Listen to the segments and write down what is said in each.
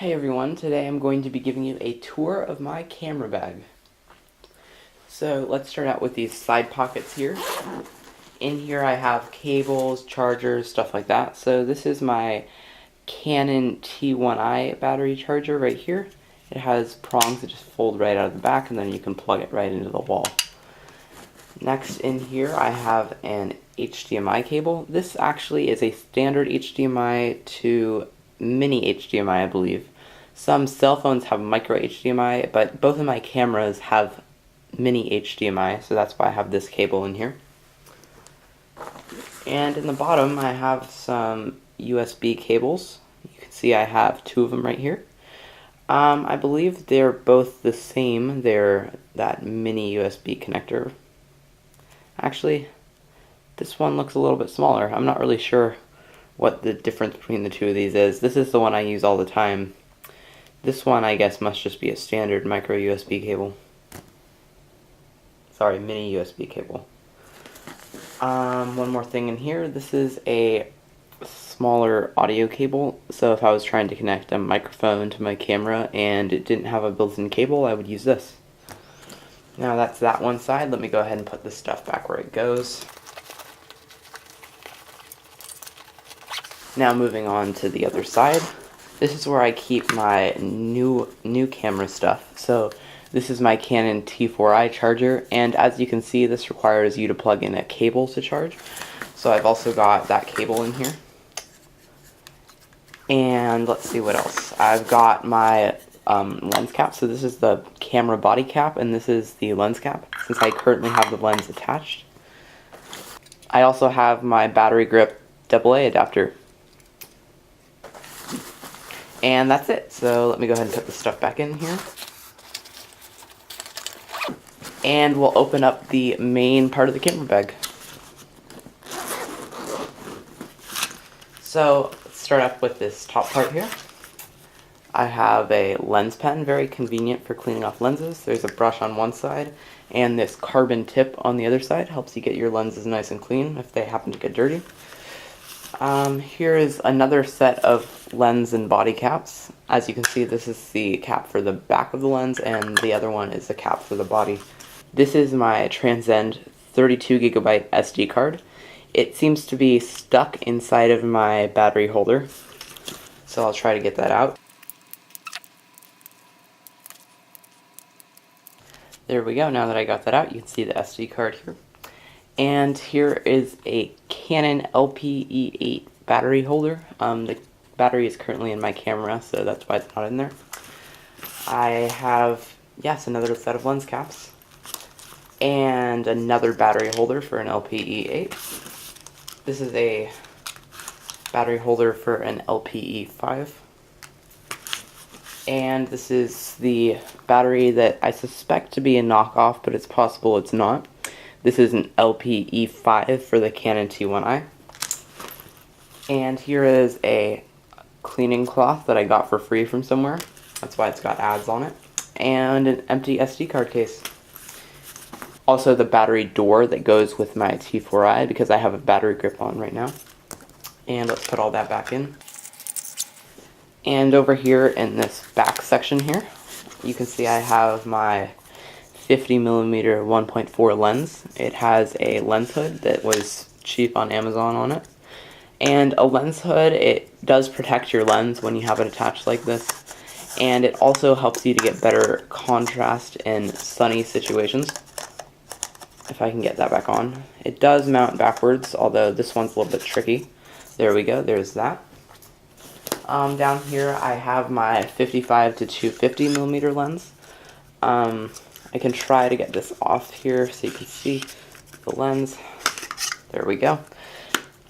Hey everyone, today I'm going to be giving you a tour of my camera bag. So let's start out with these side pockets here. In here I have cables, chargers, stuff like that. So this is my Canon T1i battery charger right here. It has prongs that just fold right out of the back and then you can plug it right into the wall. Next in here I have an HDMI cable. This actually is a standard HDMI to mini HDMI, I believe. Some cell phones have micro HDMI, but both of my cameras have mini HDMI, so that's why I have this cable in here. And in the bottom I have some USB cables. You can see I have two of them right here. I believe they're both the same. They're that mini USB connector. Actually, this one looks a little bit smaller. I'm not really sure what the difference between the two of these is. This is the one I use all the time. This one, I guess, must just be a standard micro USB cable. Sorry, mini USB cable. One more thing in here. This is a smaller audio cable, so if I was trying to connect a microphone to my camera and it didn't have a built-in cable, I would use this. Now that's that one side. Let me go ahead and put this stuff back where it goes. Now moving on to the other side. This is where I keep my new camera stuff. So this is my Canon T4i charger, and as you can see, this requires you to plug in a cable to charge. So I've also got that cable in here. And let's see what else. I've got my lens cap. So this is the camera body cap, and this is the lens cap, since I currently have the lens attached. I also have my battery grip AA adapter. And that's it. So let me go ahead and put the stuff back in here. And we'll open up the main part of the camera bag. So let's start up with this top part here. I have a lens pen, very convenient for cleaning off lenses. There's a brush on one side, and this carbon tip on the other side helps you get your lenses nice and clean if they happen to get dirty. Here is another set of lens and body caps. As you can see, this is the cap for the back of the lens, and the other one is the cap for the body. This is my Transcend 32GB SD card. It seems to be stuck inside of my battery holder, so I'll try to get that out. There we go. Now that I got that out, you can see the SD card here. And here is a Canon LPE8 battery holder. The battery is currently in my camera, so that's why it's not in there. I have, yes, another set of lens caps. And another battery holder for an LPE8. This is a battery holder for an LPE5. And this is the battery that I suspect to be a knockoff, but it's possible it's not. This is an LPE5 for the Canon T1i. And here is a cleaning cloth that I got for free from somewhere. That's why it's got ads on it. And an empty SD card case. Also the battery door that goes with my T4i, because I have a battery grip on right now. And let's put all that back in. And over here in this back section here, you can see I have my 50mm 1.4 lens. It has a lens hood that was cheap on Amazon on it. And a lens hood, it does protect your lens when you have it attached like this. And it also helps you to get better contrast in sunny situations. If I can get that back on. It does mount backwards, although this one's a little bit tricky. There we go, there's that. Down here I have my 55 to 250mm lens. I can try to get this off here so you can see the lens. There we go.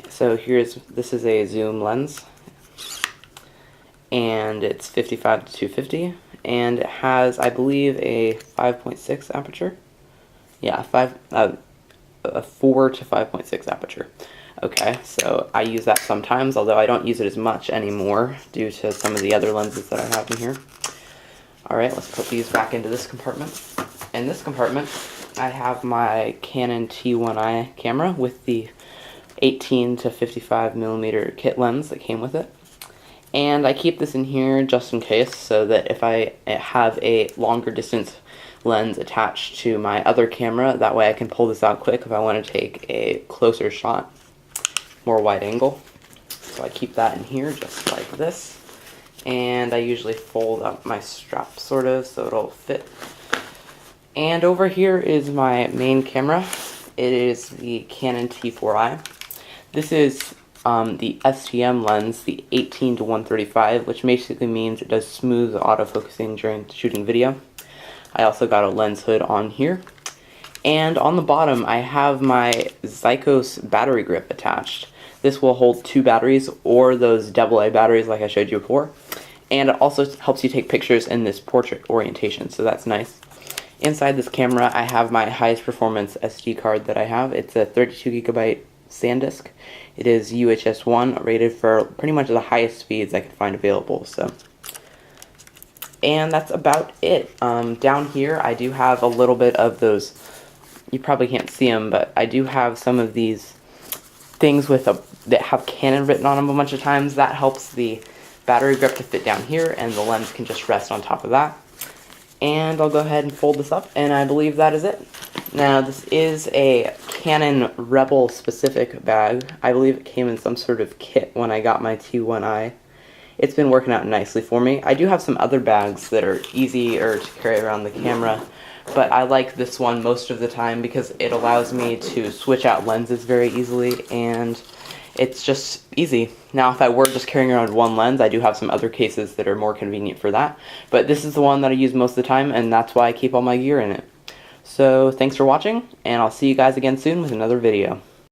So this is a zoom lens, and it's 55 to 250, and it has, I believe, a 5.6 aperture. Yeah, a 4 to 5.6 aperture. Okay, so I use that sometimes, although I don't use it as much anymore due to some of the other lenses that I have in here. Alright, let's put these back into this compartment. In this compartment, I have my Canon T1i camera with the 18 to 55mm kit lens that came with it. And I keep this in here just in case, so that if I have a longer distance lens attached to my other camera, that way I can pull this out quick if I want to take a closer shot, more wide angle. So I keep that in here just like this. And I usually fold up my strap sort of so it'll fit. And over here is my main camera. It is the Canon T4i. This is the STM lens, the 18-135, which basically means it does smooth autofocusing during shooting video. I also got a lens hood on here. And on the bottom, I have my Zykos battery grip attached. This will hold 2 batteries, or those AA batteries like I showed you before. And it also helps you take pictures in this portrait orientation, so that's nice. Inside this camera, I have my highest performance SD card that I have. It's a 32GB SanDisk. It is UHS 1, rated for pretty much the highest speeds I could find available. And that's about it. Down here, I do have a little bit of those. You probably can't see them, but I do have some of these things that have Canon written on them a bunch of times. That helps the battery grip to fit down here, and the lens can just rest on top of that. And I'll go ahead and fold this up, and I believe that is it. Now, this is a Canon Rebel specific bag. I believe it came in some sort of kit when I got my T1i. It's been working out nicely for me. I do have some other bags that are easier to carry around the camera, but I like this one most of the time because it allows me to switch out lenses very easily, and it's just easy. Now, if I were just carrying around one lens, I do have some other cases that are more convenient for that, but this is the one that I use most of the time, and that's why I keep all my gear in it. So, thanks for watching, and I'll see you guys again soon with another video.